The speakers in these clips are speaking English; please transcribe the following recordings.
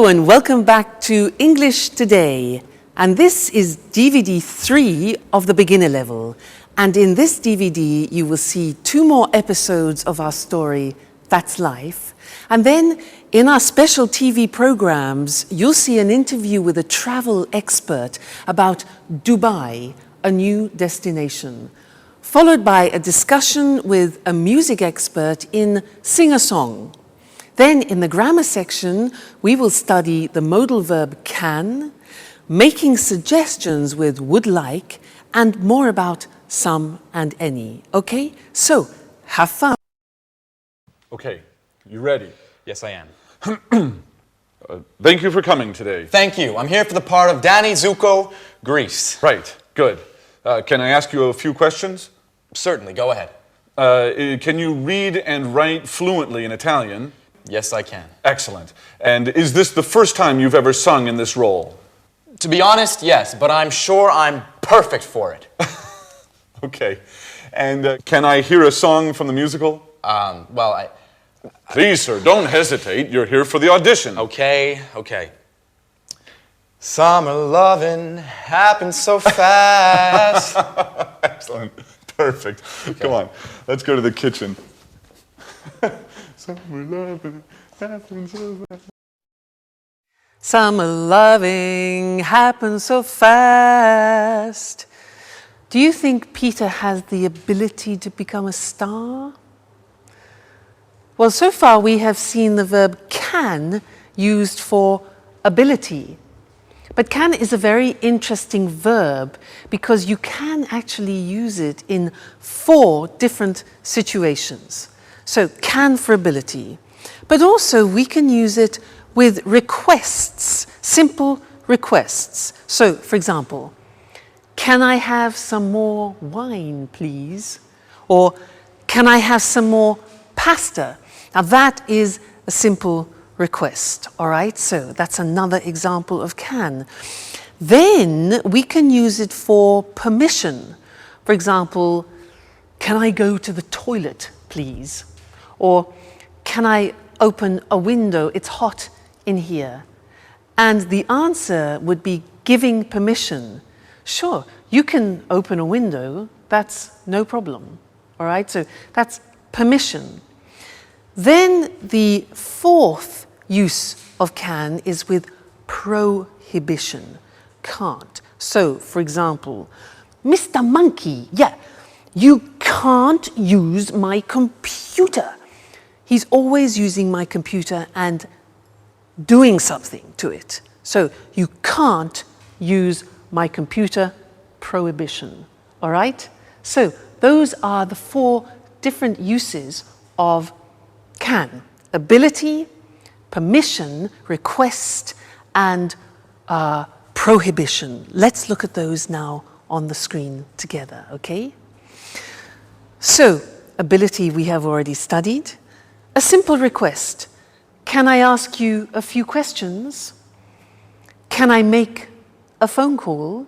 and welcome back to English Today. And this is DVD 3 of the beginner level. And in this DVD, you will see 2 more episodes of our story, That's Life. And then in our special TV programs, you'll see an interview with a travel expert about Dubai, a new destination, followed by a discussion with a music expert in sing-a-song. Then in the grammar section, we will study the modal verb can, making suggestions with would like, and more about some and any. Okay, so have fun. Okay, you ready? Yes, I am. Thank you for coming today. Thank you. I'm here for the part of Danny Zuko, Greece. Right, good. Can I ask you a few questions? Certainly, go ahead. Can you read and write fluently in Italian? Yes, I can. Excellent. And is this the first time you've ever sung in this role? To be honest, yes, but I'm sure I'm perfect for it. Okay. And can I hear a song from the musical? Please, sir, don't hesitate. You're here for the audition. Okay. Summer loving happens so fast. Excellent. Perfect. Okay. Come on. Let's go to the kitchen. Summer loving happens so fast. Summer loving happens so fast. Do you think Peter has the ability to become a star? Well, so far we have seen the verb can used for ability. But can is a very interesting verb because you can actually use it in 4 different situations. So can for ability, but also we can use it with requests, simple requests. So, for example, can I have some more wine, please? Or can I have some more pasta? Now that is a simple request, all right? So that's another example of can. Then we can use it for permission. For example, can I go to the toilet, please? Or can I open a window? It's hot in here. And the answer would be giving permission. Sure, you can open a window, that's no problem, all right? So that's permission. Then the 4th use of can is with prohibition, can't. So, for example, Mr. Monkey, you can't use my computer. He's always using my computer and doing something to it. So you can't use my computer, prohibition, all right? So those are the 4 different uses of can: ability, permission, request, and prohibition. Let's look at those now on the screen together, okay? So, ability we have already studied. A simple request. Can I ask you a few questions? Can I make a phone call?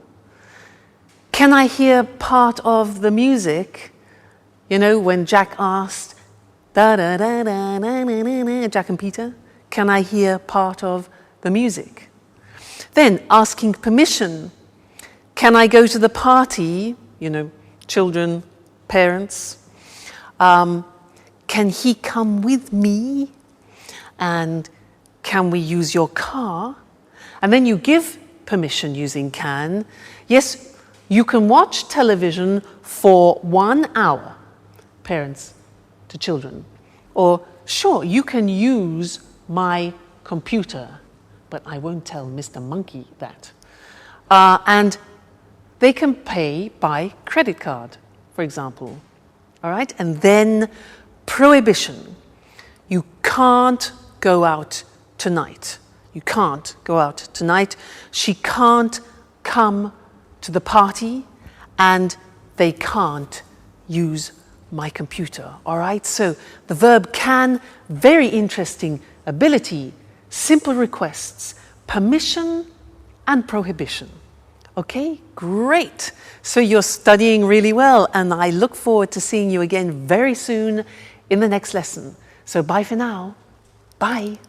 Can I hear part of the music? You know, when Jack asked, da-da-da-da-da-da-da, Jack and Peter, can I hear part of the music? Then asking permission. Can I go to the party? You know, children, parents. Can he come with me? And can we use your car? And then you give permission using can. Yes, you can watch television for 1 hour, parents to children. Or, sure, you can use my computer, but I won't tell Mr. Monkey that. And they can pay by credit card, for example. All right? And then prohibition. You can't go out tonight. You can't go out tonight. She can't come to the party, and they can't use my computer. All right? So the verb can, very interesting. Ability, simple requests, permission, and prohibition. Okay, great. So you're studying really well, and I look forward to seeing you again very soon in the next lesson. So bye for now. Bye.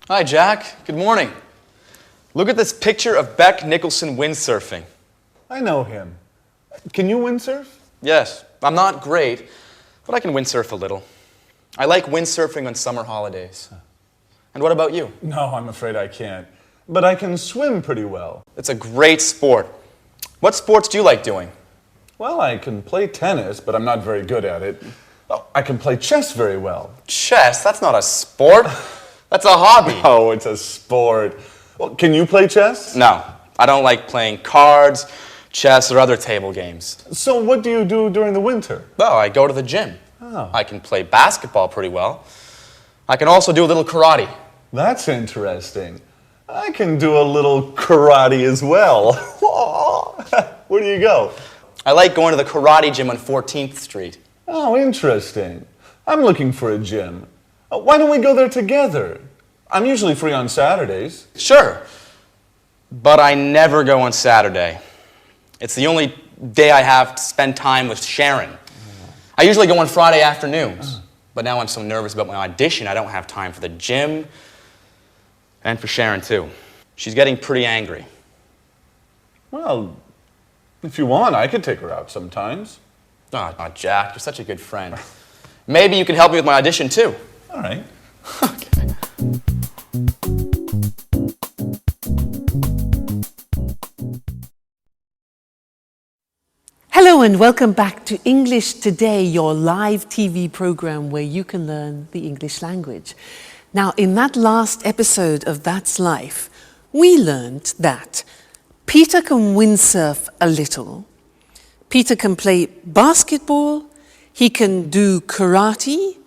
Hi, Jack. Good morning. Look at this picture of Beck Nicholson windsurfing. I know him. Can you windsurf? Yes, I'm not great, but I can windsurf a little. I like windsurfing on summer holidays. And what about you? No, I'm afraid I can't. But I can swim pretty well. It's a great sport. What sports do you like doing? Well, I can play tennis, but I'm not very good at it. Oh, I can play chess very well. Chess? That's not a sport. That's a hobby. Oh, it's a sport. Well, can you play chess? No, I don't like playing cards, chess, or other table games. So what do you do during the winter? Well, I go to the gym. Oh. I can play basketball pretty well. I can also do a little karate. That's interesting. I can do a little karate as well. Where do you go? I like going to the karate gym on 14th Street. Oh, interesting. I'm looking for a gym. Why don't we go there together? I'm usually free on Saturdays. Sure, but I never go on Saturday. It's the only day I have to spend time with Sharon. I usually go on Friday afternoons, but now I'm so nervous about my audition I don't have time for the gym and for Sharon too. She's getting pretty angry. Well, if you want, I could take her out sometimes. Oh, Jack, you're such a good friend. Maybe you can help me with my audition too. All right. Okay. Hello and welcome back to English Today, your live TV program where you can learn the English language. Now, in that last episode of That's Life, we learned that Peter can windsurf a little, Peter can play basketball, he can do karate,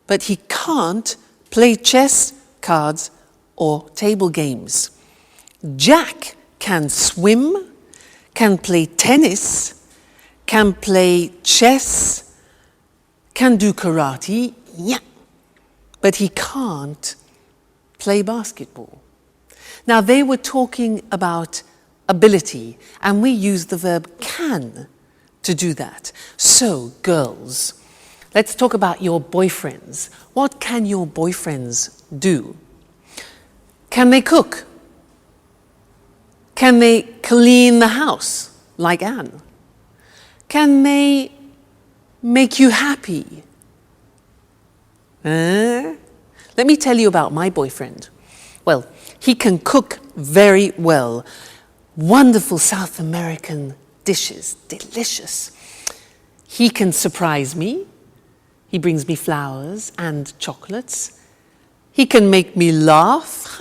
but he can't play chess, cards, or table games. Jack can swim, can play tennis, can play chess, can do karate, yeah, but he can't play basketball. Now, they were talking about ability, and we use the verb can to do that. So, girls, let's talk about your boyfriends. What can your boyfriends do? Can they cook? Can they clean the house, like Anne? Can they make you happy? Let me tell you about my boyfriend. Well, he can cook very well. Wonderful South American dishes, delicious. He can surprise me. He brings me flowers and chocolates. He can make me laugh.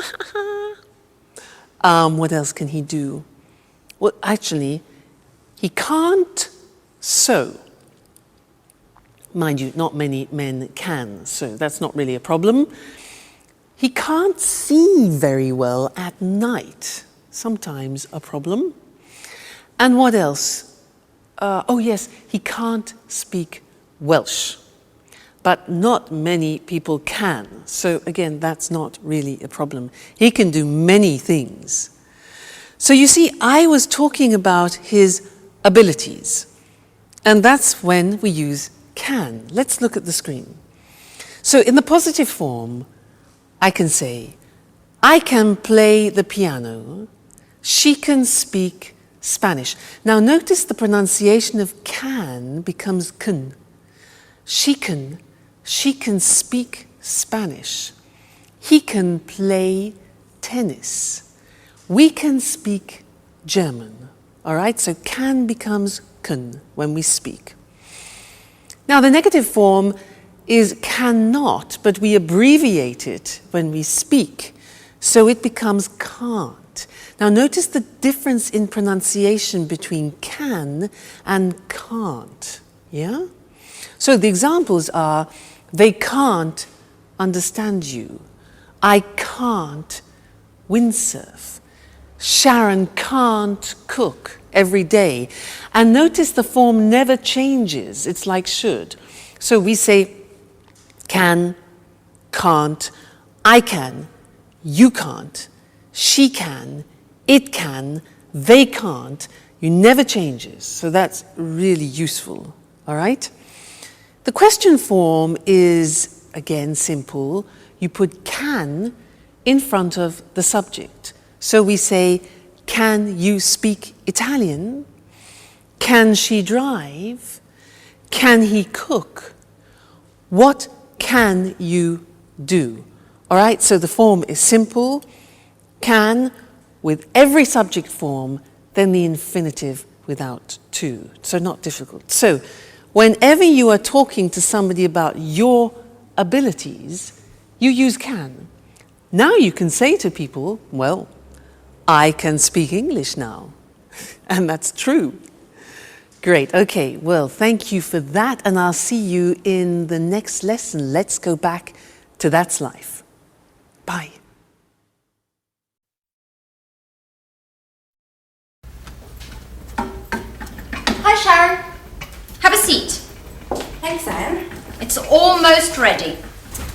What else can he do? Well, actually, he can't sew. Mind you, not many men can sew. That's not really a problem. He can't see very well at night. Sometimes a problem. And what else? Oh yes, he can't speak Welsh. But not many people can. So again, that's not really a problem. He can do many things. So you see, I was talking about his abilities. And that's when we use can. Let's look at the screen. So in the positive form, I can say, I can play the piano. She can speak Spanish. Now notice the pronunciation of can becomes can. She can speak Spanish. He can play tennis. We can speak German. All right, so can becomes can when we speak. Now the negative form is cannot, but we abbreviate it when we speak. So it becomes can't. Now notice the difference in pronunciation between can and can't. Yeah? So the examples are, they can't understand you. I can't windsurf. Sharon can't cook every day. And notice the form never changes. It's like should. So we say can, can't, I can, you can't, she can, it can, they can't. You never changes. So that's really useful All right? The question form is, again, simple. You put can in front of the subject. So we say, can you speak Italian? Can she drive? Can he cook? What can you do? All right, so the form is simple. Can with every subject form, then the infinitive without to. So not difficult. So whenever you are talking to somebody about your abilities, you use can. Now you can say to people, well, I can speak English now. And that's true. Great. Okay. Well, thank you for that. And I'll see you in the next lesson. Let's go back to That's Life. Bye. Hi, Sharon. Have a seat. Thanks, Anne. It's almost ready.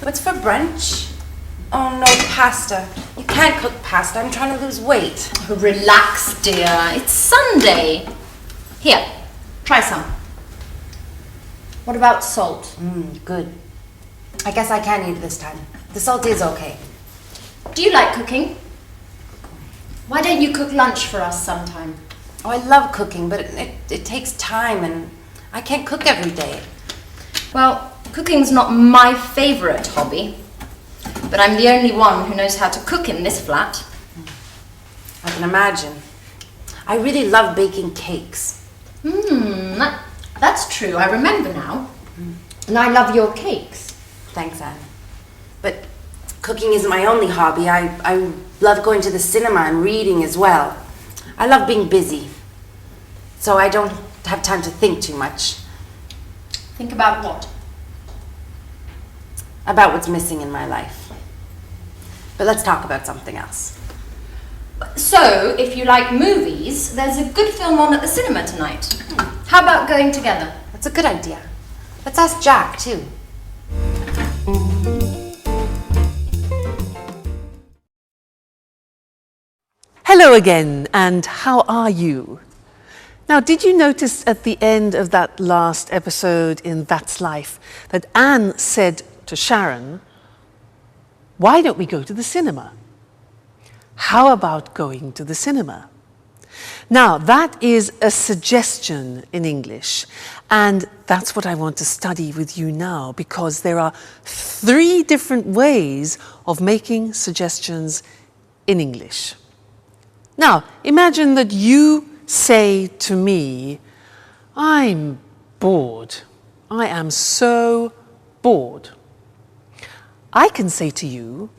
What's for brunch? Oh, no, pasta. You can't cook pasta. I'm trying to lose weight. Oh, relax, dear. It's Sunday. Here, try some. What about salt? Good. I guess I can eat it this time. The salt is okay. Do you like cooking? Why don't you cook lunch for us sometime? Oh, I love cooking, but it takes time and I can't cook every day. Well, cooking's not my favourite hobby, but I'm the only one who knows how to cook in this flat. I can imagine. I really love baking cakes. That's true. I remember now. And I love your cakes. Thanks, Anne. But cooking isn't my only hobby. I love going to the cinema and reading as well. I love being busy, so I don't have time to think too much. Think about what? About what's missing in my life. But let's talk about something else. So, if you like movies, there's a good film on at the cinema tonight. How about going together? That's a good idea. Let's ask Jack, too. Hello again, and how are you? Now, did you notice at the end of that last episode in That's Life that Anne said to Sharon, why don't we go to the cinema? How about going to the cinema? Now, that is a suggestion in English, and that's what I want to study with you now, because there are 3 different ways of making suggestions in English. Now, imagine that you say to me, I'm bored. I am so bored. I can say to you,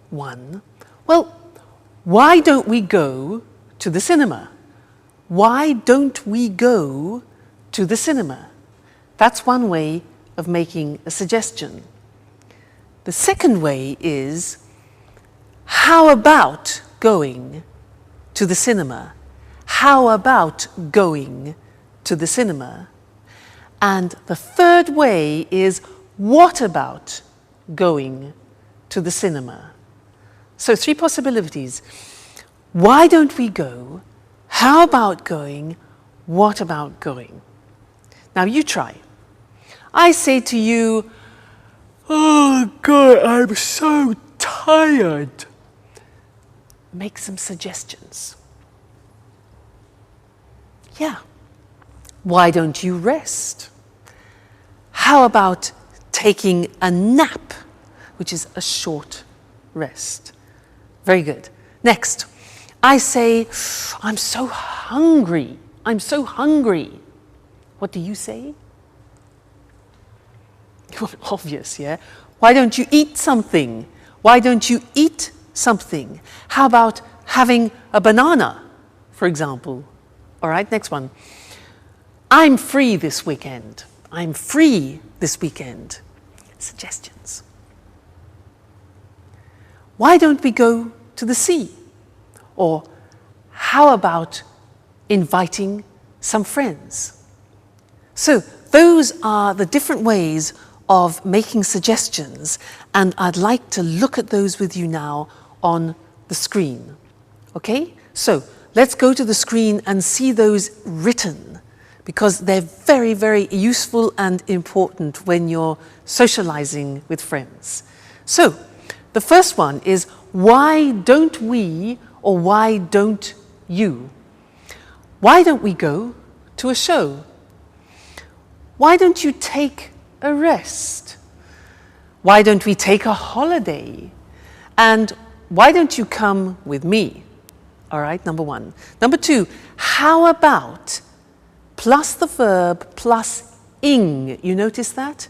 1, well, why don't we go to the cinema? Why don't we go to the cinema? That's one way of making a suggestion. The second way is, how about going to the cinema? How about going to the cinema? And the third way is, what about going to the cinema? So 3 possibilities. Why don't we go? How about going? What about going? Now you try. I say to you, oh God, I'm so tired. Make some suggestions. Yeah. Why don't you rest? How about taking a nap, which is a short rest? Very good. Next, I say, I'm so hungry. I'm so hungry. What do you say? Obvious, yeah? Why don't you eat something? Why don't you eat something? How about having a banana, for example? All right, next one. I'm free this weekend. I'm free this weekend. Suggestions. Why don't we go to the sea? Or how about inviting some friends? So those are the different ways of making suggestions, and I'd like to look at those with you now on the screen. Okay? So let's go to the screen and see those written, because they're very, very useful and important when you're socializing with friends. So, the first one is, why don't we, or why don't you? Why don't we go to a show? Why don't you take a rest? Why don't we take a holiday? And why don't you come with me? All right, number one. Number two, how about plus the verb plus ing? You notice that?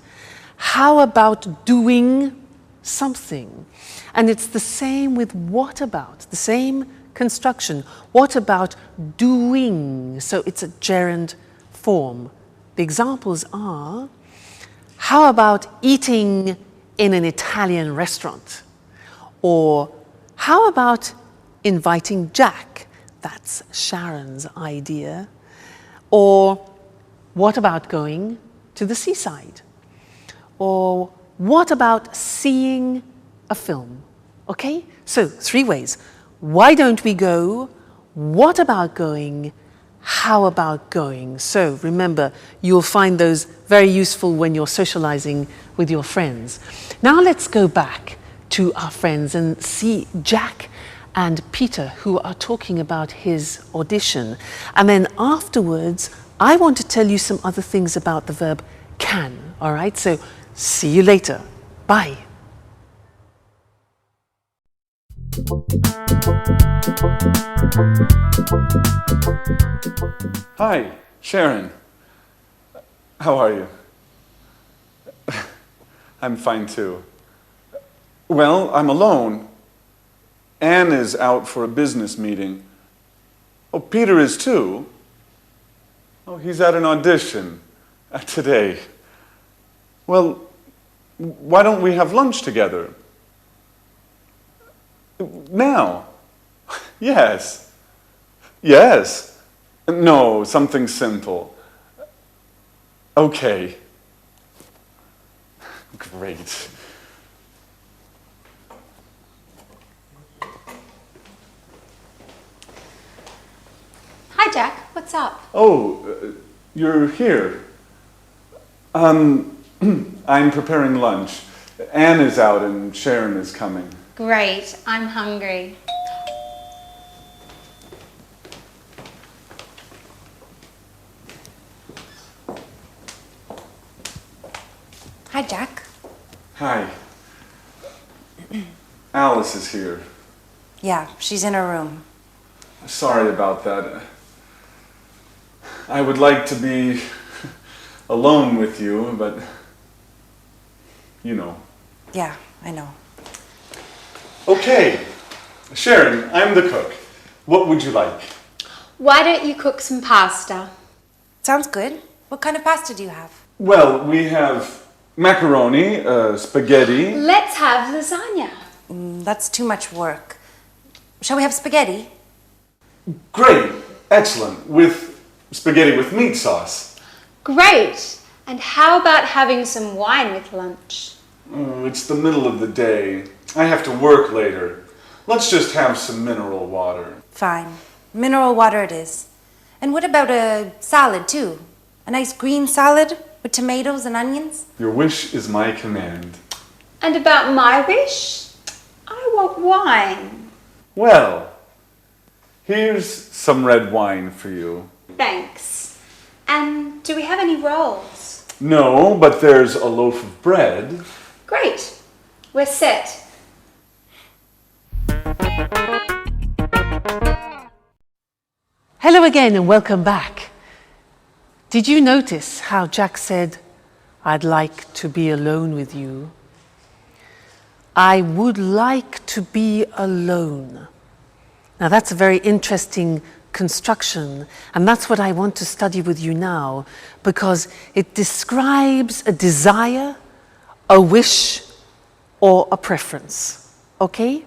How about doing something? And it's the same with what about, the same construction. What about doing? So it's a gerund form. The examples are, how about eating in an Italian restaurant? Or how about inviting Jack? That's Sharon's idea. Or what about going to the seaside? Or what about seeing a film? Okay, so 3 ways. Why don't we go? What about going? How about going? So remember, you'll find those very useful when you're socializing with your friends. Now let's go back to our friends and see Jack and Peter, who are talking about his audition. And then afterwards, I want to tell you some other things about the verb can. All right, so see you later. Bye. Hi, Sharon. How are you? I'm fine too. Well, I'm alone. Anne is out for a business meeting. Oh, Peter is too. Oh, he's at an audition today. Well, why don't we have lunch together? Now? Yes. Yes. No, something simple. Okay. Great. Hi, Jack. What's up? Oh, you're here. I'm preparing lunch. Anne is out and Sharon is coming. Great. I'm hungry. Hi, Jack. Hi. Alice is here. Yeah, she's in her room. Sorry about that. I would like to be alone with you, but you know. Yeah, I know. Okay, Sharon, I'm the cook. What would you like? Why don't you cook some pasta? Sounds good. What kind of pasta do you have? Well, we have macaroni, spaghetti. Let's have lasagna. That's too much work. Shall we have spaghetti? Great, excellent, with spaghetti with meat sauce. Great. And how about having some wine with lunch? Oh, it's the middle of the day. I have to work later. Let's just have some mineral water. Fine. Mineral water it is. And what about a salad too? A nice green salad with tomatoes and onions? Your wish is my command. And about my wish? I want wine. Well, here's some red wine for you. Thanks. And do we have any rolls? No, but there's a loaf of bread. Great. We're set. Hello again and welcome back. Did you notice how Jack said, I'd like to be alone with you? I would like to be alone. Now that's a very interesting construction, and that's what I want to study with you now, because it describes a desire, a wish, or a preference. Okay?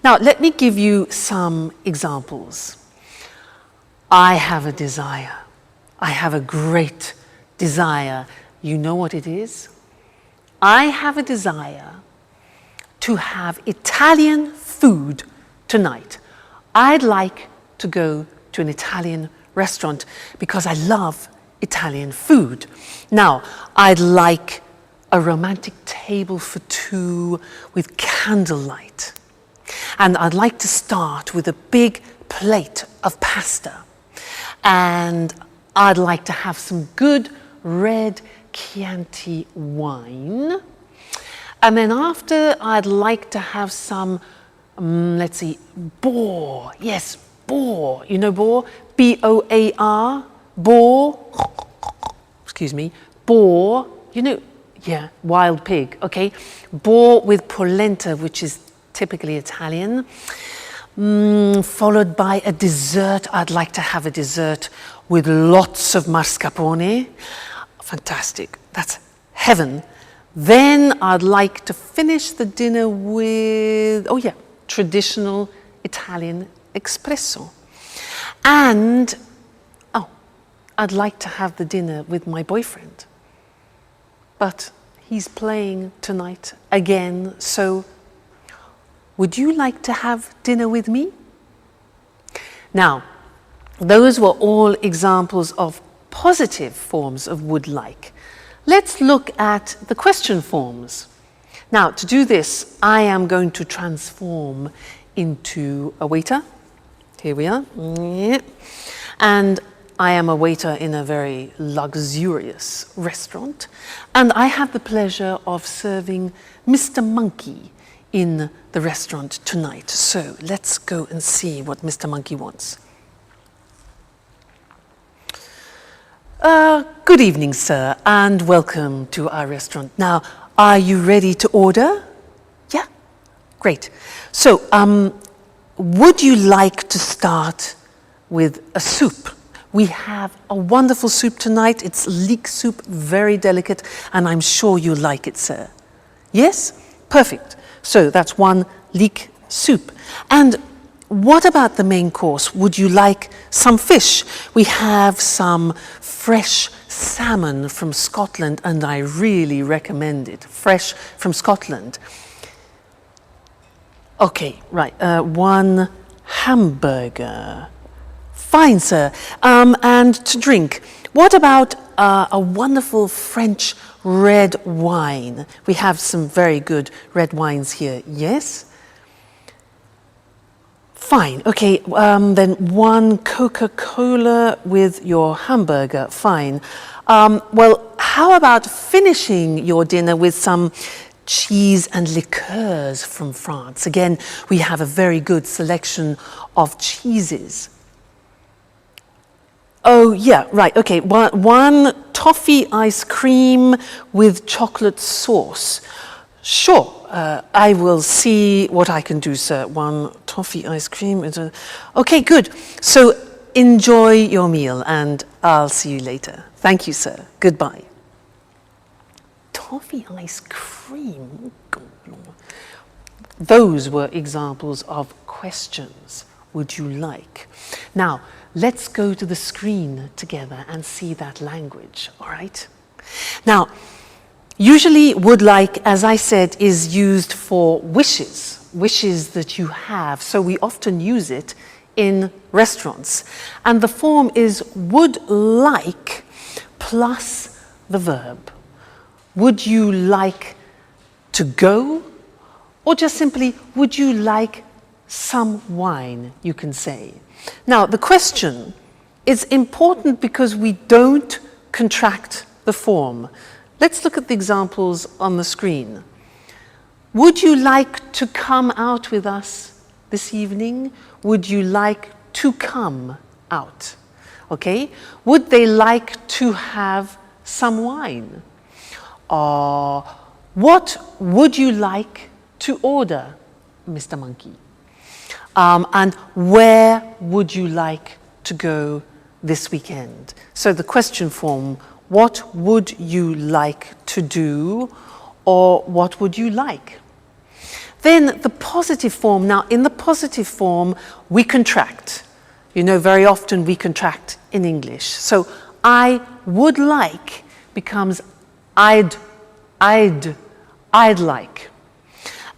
Now let me give you some examples. I have a desire. I have a great desire. You know what it is? I have a desire to have Italian food tonight. I'd like to go to an Italian restaurant because I love Italian food. Now, I'd like a romantic table for two with candlelight. And I'd like to start with a big plate of pasta. And I'd like to have some good red Chianti wine. And then after, I'd like to have some, let's see, boar. Yes, boar. You know boar? B-O-A-R. Boar. Excuse me. Boar. You know, yeah, wild pig. Okay. Boar with polenta, which is typically Italian. Followed by a dessert. I'd like to have a dessert with lots of mascarpone. Fantastic. That's heaven. Then I'd like to finish the dinner with, oh yeah, traditional Italian espresso. And, oh, I'd like to have the dinner with my boyfriend. But he's playing tonight again, so would you like to have dinner with me? Now, those were all examples of positive forms of would like. Let's look at the question forms. Now, to do this, I am going to transform into a waiter. Here we are. And I am a waiter in a very luxurious restaurant. And I have the pleasure of serving Mr. Monkey in the restaurant tonight. So let's go and see what Mr. Monkey wants. Good evening, sir, and welcome to our restaurant. Now, are you ready to order? Yeah? Great. So, would you like to start with a soup? We have a wonderful soup tonight. It's leek soup, very delicate, and I'm sure you'll like it, sir. Yes? Perfect. So that's one leek soup. And what about the main course? Would you like some fish? We have some fresh salmon from Scotland, and I really recommend it. Fresh from Scotland. Okay, right. One hamburger. Fine, sir. And to drink, what about a wonderful French red wine? We have some very good red wines here. Yes? Fine. Okay, then one Coca-Cola with your hamburger. Fine. Well, how about finishing your dinner with some cheese and liqueurs from France? Again, we have a very good selection of cheeses. Oh, yeah, right, okay. One toffee ice cream with chocolate sauce. Sure, I will see what I can do, sir. One toffee ice cream. Okay, good. So enjoy your meal, and I'll see you later. Thank you, sir. Goodbye. Toffee ice cream? Those were examples of questions. Would you like? Now, let's go to the screen together and see that language, all right? Now, usually would like, as I said, is used for wishes that you have. So we often use it in restaurants. And the form is would like plus the verb. Would you like to go? Or just simply, would you like some wine, you can say. Now, the question is important because we don't contract the form. Let's look at the examples on the screen. Would you like to come out with us this evening? Would you like to come out? Okay? Would they like to have some wine? What would you like to order, Mr. Monkey? And where would you like to go this weekend? So the question form, what would you like to do, or what would you like? Then the positive form. Now, in the positive form, we contract. You know, very often we contract in English. So I would like becomes I'd like.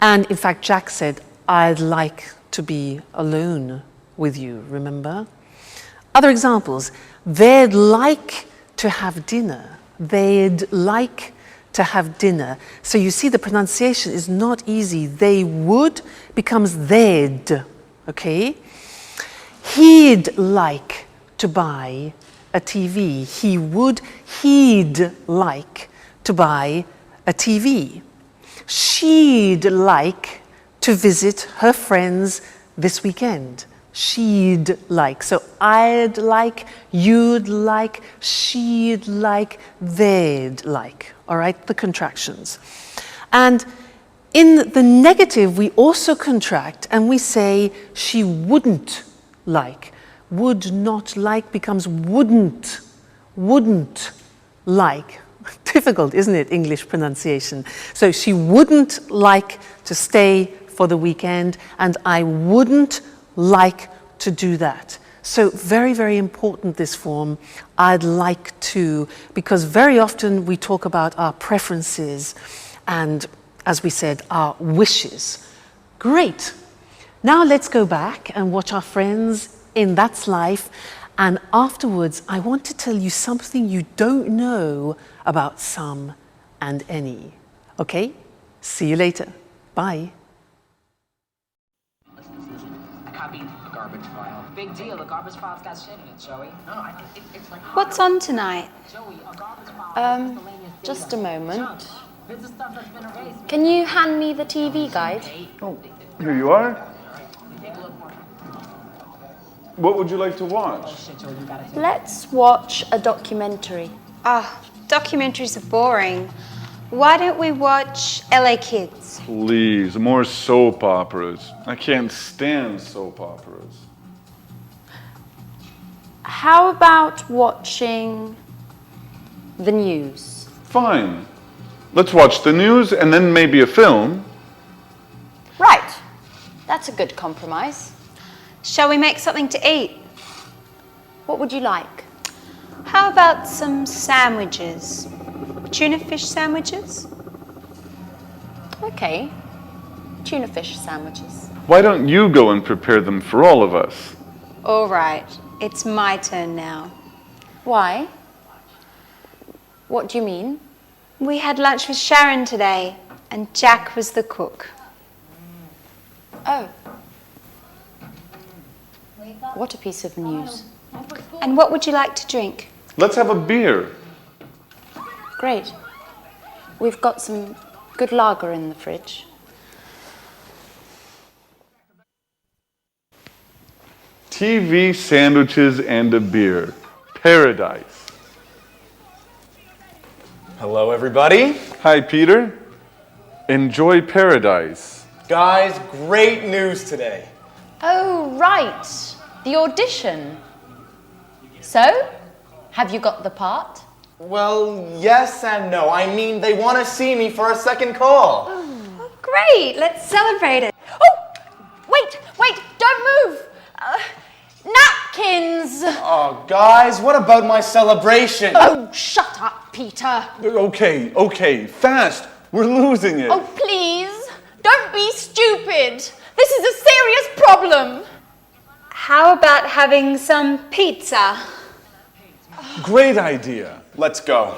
And in fact, Jack said, I'd like to be alone with you, remember? Other examples, they'd like to have dinner. They'd like to have dinner. So you see the pronunciation is not easy. They would becomes they'd, okay? He'd like to buy a TV. He would, he'd like to buy a TV. She'd like to visit her friends this weekend. She'd like. So I'd like, you'd like, she'd like, they'd like. All right, the contractions. And in the negative, we also contract and we say she wouldn't like. Would not like becomes wouldn't like. Difficult, isn't it, English pronunciation? So she wouldn't like to stay for the weekend, and I wouldn't like to do that. So very, very important, this form, I'd like to, because very often we talk about our preferences and, as we said, our wishes. Great. Now let's go back and watch our friends in That's Life, and afterwards I want to tell you something you don't know about some and any. Okay? See you later. Bye. Big deal, the garbage file's got shit in it, Joey. No, it's like... What's on tonight? Joey, a garbage file... Just a moment. This is stuff that's been erased. Can you hand me the TV guide? Oh, here you are. What would you like to watch? Let's watch a documentary. Ah, documentaries are boring. Why don't we watch LA Kids? Please, more soap operas. I can't stand soap operas. How about watching the news? Fine. Let's watch the news and then maybe a film. Right. That's a good compromise. Shall we make something to eat? What would you like? How about some sandwiches? Tuna fish sandwiches? Okay. Tuna fish sandwiches. Why don't you go and prepare them for all of us? All right, it's my turn now. Why? What do you mean? We had lunch with Sharon today, and Jack was the cook. Oh. What a piece of news. And what would you like to drink? Let's have a beer. Great. We've got some good lager in the fridge. TV, sandwiches, and a beer. Paradise. Hello, everybody. Hi, Peter. Enjoy paradise. Guys, great news today. Oh, right. The audition. So, have you got the part? Well, yes and no. I mean, they want to see me for a second call. Oh, great, let's celebrate it. Oh, wait, don't move. Napkins. Oh, guys, what about my celebration? Oh, shut up, Peter. Okay, fast. We're losing it. Oh, please, don't be stupid. This is a serious problem. How about having some pizza? Great idea. Let's go.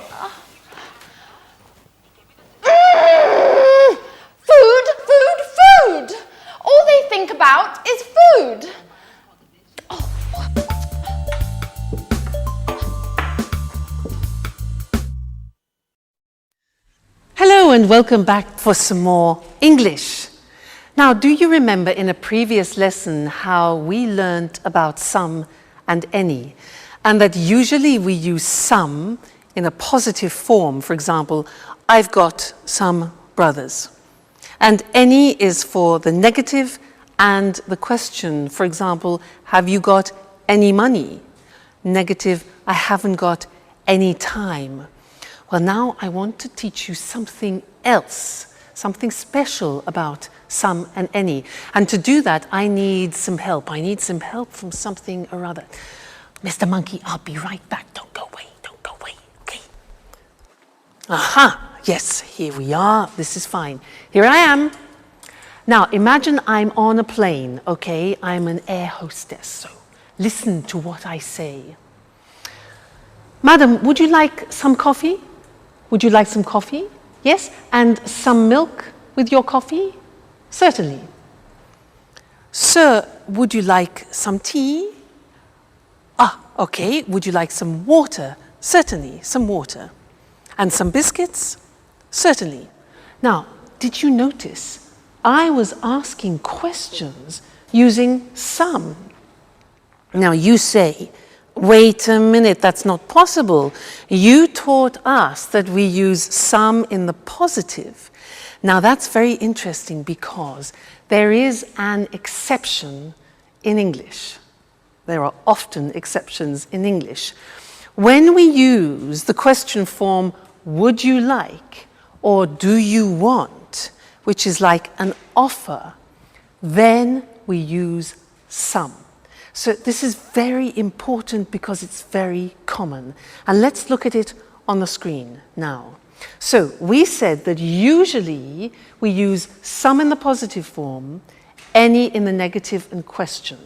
Food. All they think about is food. Hello and welcome back for some more English. Now, do you remember in a previous lesson how we learned about some and any? And that usually we use some in a positive form. For example, I've got some brothers. And any is for the negative and the question. For example, have you got any money? Negative, I haven't got any time. Well, now I want to teach you something else, something special about some and any. And to do that, I need some help. I need some help from something or other. Mr. Monkey, I'll be right back. Don't go away, okay? Aha, yes, here we are. This is fine. Here I am. Now, imagine I'm on a plane, okay? I'm an air hostess, so listen to what I say. Madam, would you like some coffee? Would you like some coffee? Yes? And some milk with your coffee? Certainly. Sir, would you like some tea? Ah, okay. Would you like some water? Certainly, some water. And some biscuits? Certainly. Now, did you notice I was asking questions using some? Now you say, wait a minute, that's not possible. You taught us that we use some in the positive. Now that's very interesting because there is an exception in English. There are often exceptions in English. When we use the question form, would you like, or do you want, which is like an offer, then we use some. So this is very important because it's very common. And let's look at it on the screen now. So we said that usually we use some in the positive form, any in the negative and question.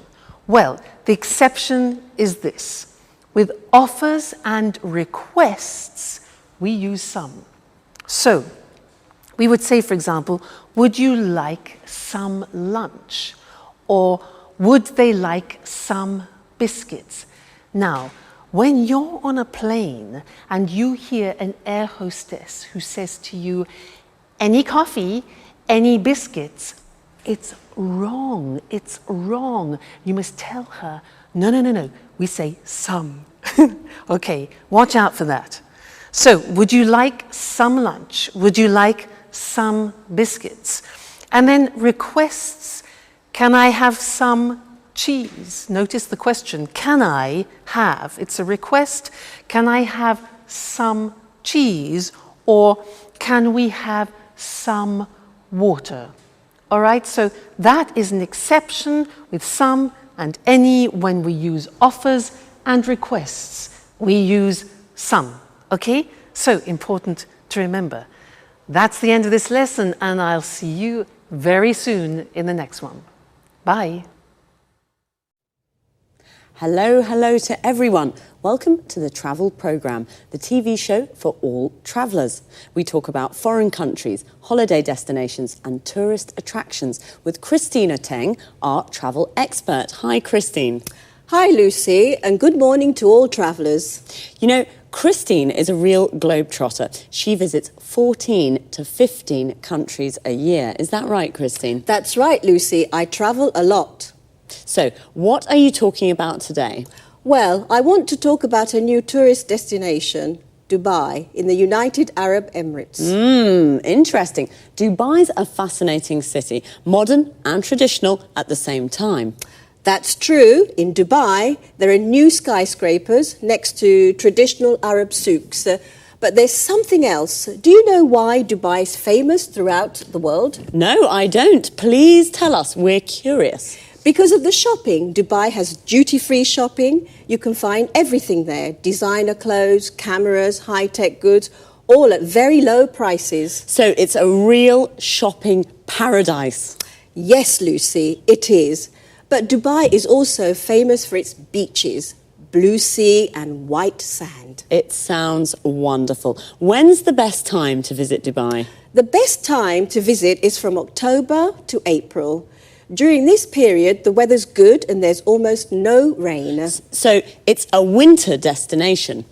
Well, the exception is this. With offers and requests, we use some. So we would say, for example, would you like some lunch? Or would they like some biscuits? Now, when you're on a plane and you hear an air hostess who says to you, any coffee, any biscuits, it's wrong, it's wrong. You must tell her, no, no, no, no, we say some. Okay, watch out for that. So, would you like some lunch? Would you like some biscuits? And then requests, can I have some cheese? Notice the question, can I have? It's a request. Can I have some cheese? Or can we have some water? All right, so that is an exception with some and any when we use offers and requests. We use some, okay? So important to remember. That's the end of this lesson, and I'll see you very soon in the next one. Bye. Hello, hello to everyone. Welcome to the Travel Programme, the TV show for all travellers. We talk about foreign countries, holiday destinations and tourist attractions with Christina Teng, our travel expert. Hi, Christine. Hi, Lucy, and good morning to all travellers. You know, Christine is a real globetrotter. She visits 14 to 15 countries a year. Is that right, Christine? That's right, Lucy. I travel a lot. So, what are you talking about today? Well, I want to talk about a new tourist destination, Dubai, in the United Arab Emirates. Interesting. Dubai's a fascinating city, modern and traditional at the same time. That's true. In Dubai, there are new skyscrapers next to traditional Arab souks. But there's something else. Do you know why Dubai is famous throughout the world? No, I don't. Please tell us. We're curious. Because of the shopping. Dubai has duty-free shopping. You can find everything there. Designer clothes, cameras, high-tech goods, all at very low prices. So it's a real shopping paradise. Yes, Lucy, it is. But Dubai is also famous for its beaches, blue sea and white sand. It sounds wonderful. When's the best time to visit Dubai? The best time to visit is from October to April. During this period, the weather's good and there's almost no rain. So it's a winter destination?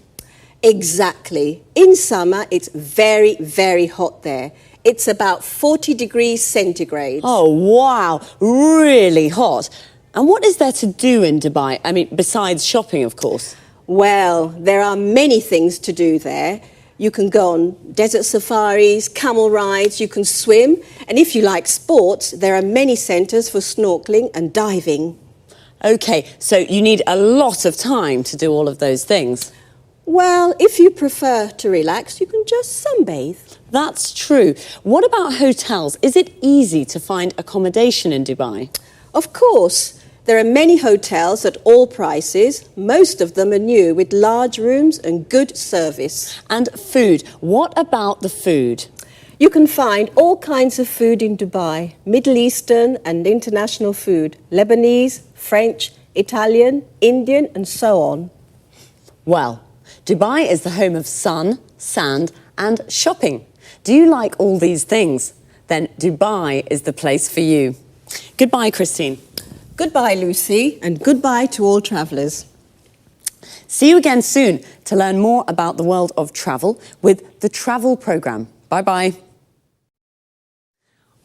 Exactly. In summer, it's very, very hot there. It's about 40 degrees centigrade. Oh, wow. Really hot. And what is there to do in Dubai? I mean, besides shopping, of course. Well, there are many things to do there. You can go on desert safaris, camel rides, you can swim. And if you like sports, there are many centres for snorkelling and diving. OK, so you need a lot of time to do all of those things. Well, if you prefer to relax, you can just sunbathe. That's true. What about hotels? Is it easy to find accommodation in Dubai? Of course. There are many hotels at all prices. Most of them are new, with large rooms and good service. And food. What about the food? You can find all kinds of food in Dubai. Middle Eastern and international food. Lebanese, French, Italian, Indian and so on. Well, Dubai is the home of sun, sand and shopping. Do you like all these things? Then Dubai is the place for you. Goodbye, Christine. Goodbye, Lucy, and goodbye to all travellers. See you again soon to learn more about the world of travel with the Travel Programme. Bye-bye.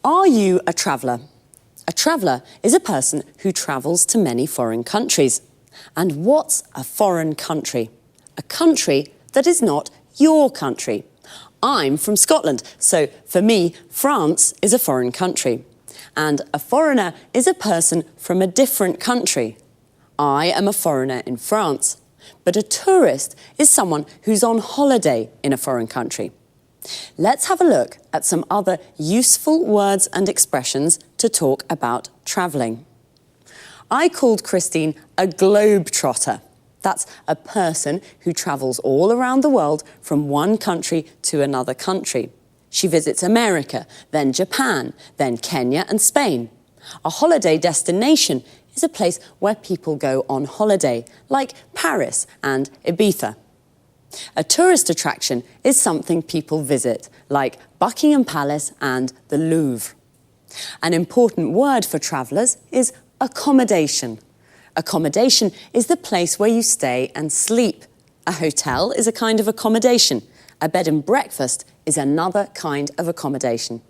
Are you a traveller? A traveller is a person who travels to many foreign countries. And what's a foreign country? A country that is not your country. I'm from Scotland, so for me, France is a foreign country. And a foreigner is a person from a different country. I am a foreigner in France, but a tourist is someone who's on holiday in a foreign country. Let's have a look at some other useful words and expressions to talk about travelling. I called Christine a globetrotter. That's a person who travels all around the world from one country to another country. She visits America, then Japan, then Kenya and Spain. A holiday destination is a place where people go on holiday, like Paris and Ibiza. A tourist attraction is something people visit, like Buckingham Palace and the Louvre. An important word for travellers is accommodation. Accommodation is the place where you stay and sleep. A hotel is a kind of accommodation. A bed and breakfast is another kind of accommodation.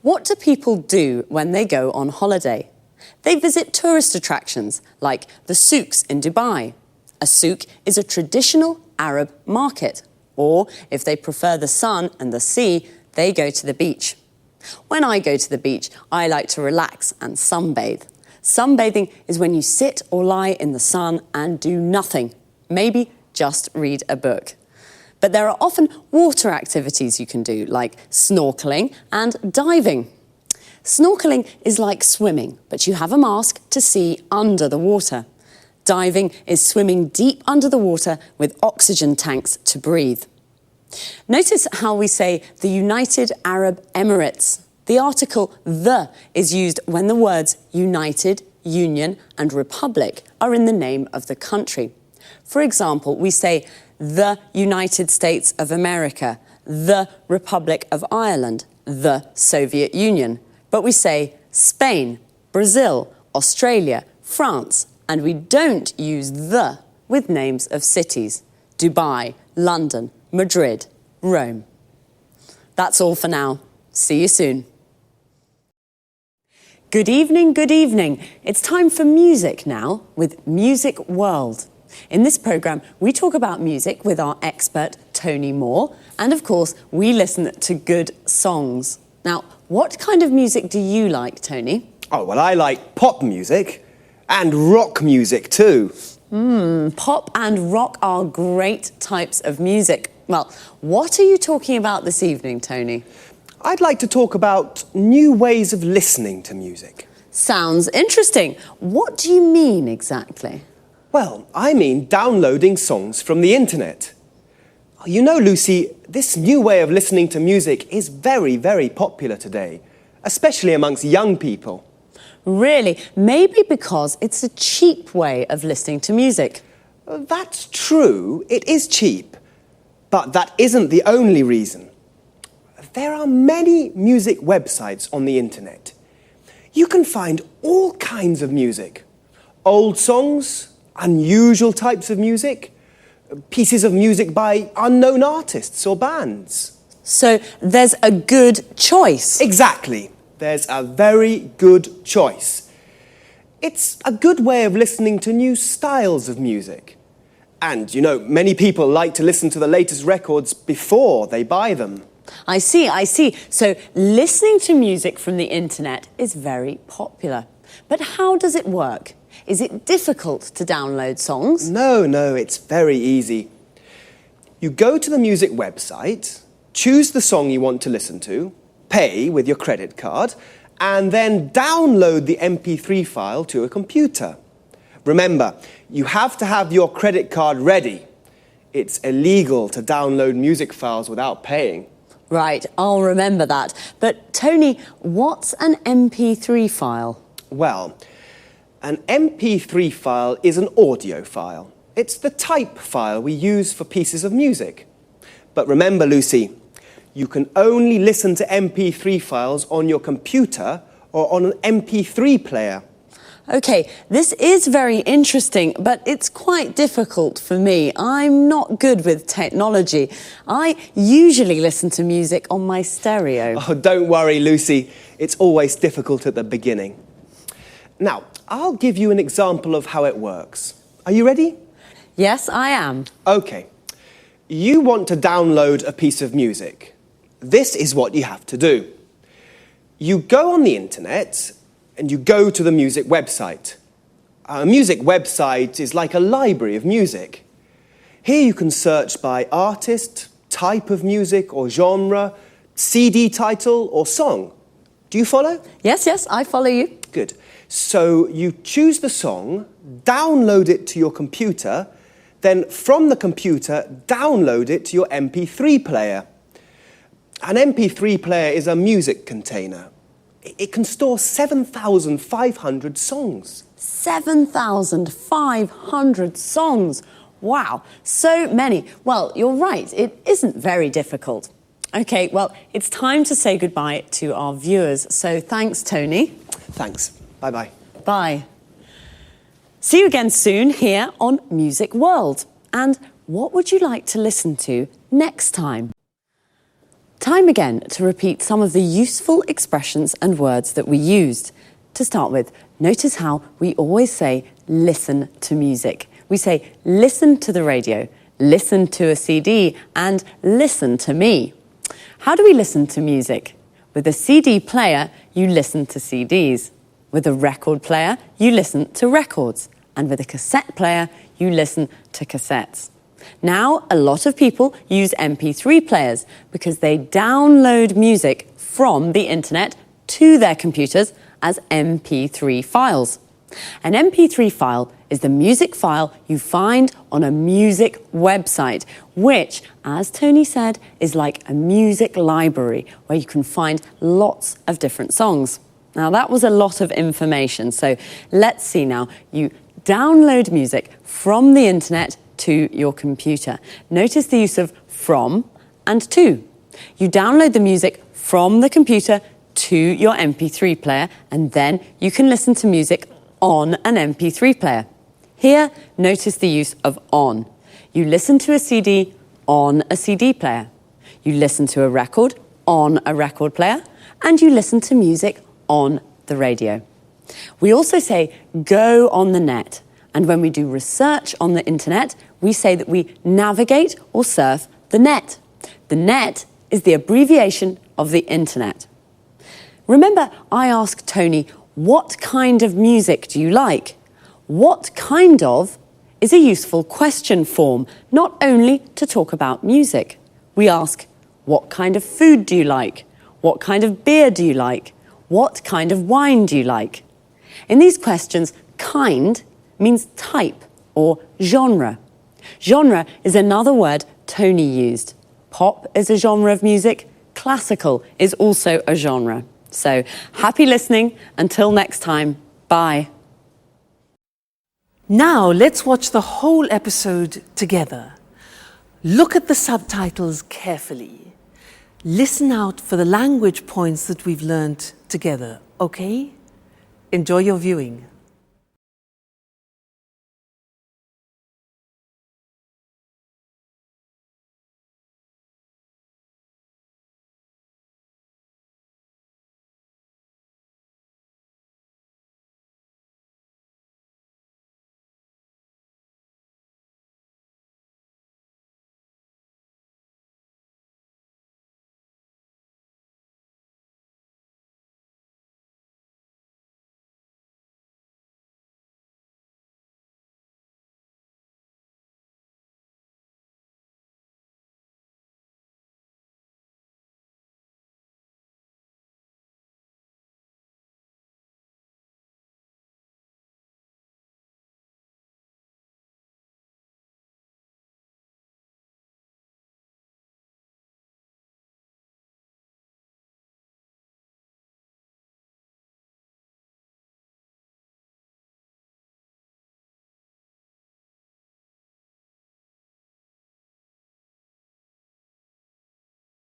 What do people do when they go on holiday? They visit tourist attractions like the souks in Dubai. A souk is a traditional Arab market. Or, if they prefer the sun and the sea, they go to the beach. When I go to the beach, I like to relax and sunbathe. Sunbathing is when you sit or lie in the sun and do nothing. Maybe just read a book. But there are often water activities you can do, like snorkeling and diving. Snorkeling is like swimming, but you have a mask to see under the water. Diving is swimming deep under the water with oxygen tanks to breathe. Notice how we say the United Arab Emirates. The article the is used when the words United, Union and Republic are in the name of the country. For example, we say the United States of America, the Republic of Ireland, the Soviet Union. But we say Spain, Brazil, Australia, France, and we don't use the with names of cities. Dubai, London, Madrid, Rome. That's all for now. See you soon. Good evening, good evening. It's time for music now with Music World. In this programme, we talk about music with our expert, Tony Moore, and of course, we listen to good songs. Now, what kind of music do you like, Tony? Oh, well, I like pop music and rock music too. Pop and rock are great types of music. Well, what are you talking about this evening, Tony? I'd like to talk about new ways of listening to music. Sounds interesting. What do you mean exactly? Well, I mean downloading songs from the internet. You know, Lucy, this new way of listening to music is very, very popular today, especially amongst young people. Really? Maybe because it's a cheap way of listening to music. That's true, it is cheap. But that isn't the only reason. There are many music websites on the internet. You can find all kinds of music. Old songs, unusual types of music, pieces of music by unknown artists or bands. So there's a good choice. Exactly. There's a very good choice. It's a good way of listening to new styles of music. And, you know, many people like to listen to the latest records before they buy them. I see. So listening to music from the internet is very popular. But how does it work? Is it difficult to download songs? No, it's very easy. You go to the music website, choose the song you want to listen to, pay with your credit card, and then download the MP3 file to a computer. Remember, you have to have your credit card ready. It's illegal to download music files without paying. Right, I'll remember that. But Tony, what's an MP3 file? Well, an MP3 file is an audio file. It's the type file we use for pieces of music. But remember, Lucy, you can only listen to MP3 files on your computer or on an MP3 player. OK, this is very interesting, but it's quite difficult for me. I'm not good with technology. I usually listen to music on my stereo. Oh, don't worry, Lucy. It's always difficult at the beginning. Now, I'll give you an example of how it works. Are you ready? Yes, I am. OK. You want to download a piece of music. This is what you have to do. You go on the internet and you go to the music website. A music website is like a library of music. Here you can search by artist, type of music or genre, CD title or song. Do you follow? Yes, I follow you. Good. So you choose the song, download it to your computer, then from the computer, download it to your MP3 player. An MP3 player is a music container. It can store 7,500 songs. 7,500 songs. Wow, so many. Well, you're right, it isn't very difficult. OK, well, it's time to say goodbye to our viewers. So thanks, Tony. Thanks. Bye-bye. Bye. See you again soon here on Music World. And what would you like to listen to next time? Time again to repeat some of the useful expressions and words that we used. To start with, notice how we always say listen to music. We say listen to the radio, listen to a CD, and listen to me. How do we listen to music? With a CD player, you listen to CDs. With a record player, you listen to records. And with a cassette player, you listen to cassettes. Now, a lot of people use MP3 players because they download music from the internet to their computers as MP3 files. An MP3 file is the music file you find on a music website, which, as Tony said, is like a music library where you can find lots of different songs. Now, that was a lot of information, so let's see now. You download music from the internet to your computer. Notice the use of from and to. You download the music from the computer to your MP3 player, and then you can listen to music on an MP3 player. Here, notice the use of on. You listen to a CD on a CD player. You listen to a record on a record player, and you listen to music on the radio. We also say go on the net. And when we do research on the internet, we say that we navigate or surf the net. The net is the abbreviation of the internet. Remember, I asked Tony, what kind of music do you like? What kind of is a useful question form, not only to talk about music. We ask, what kind of food do you like? What kind of beer do you like? What kind of wine do you like? In these questions, kind means type or genre. Genre is another word Tony used. Pop is a genre of music. Classical is also a genre. So, happy listening. Until next time, bye. Now let's watch the whole episode together. Look at the subtitles carefully. Listen out for the language points that we've learnt together, okay? Enjoy your viewing.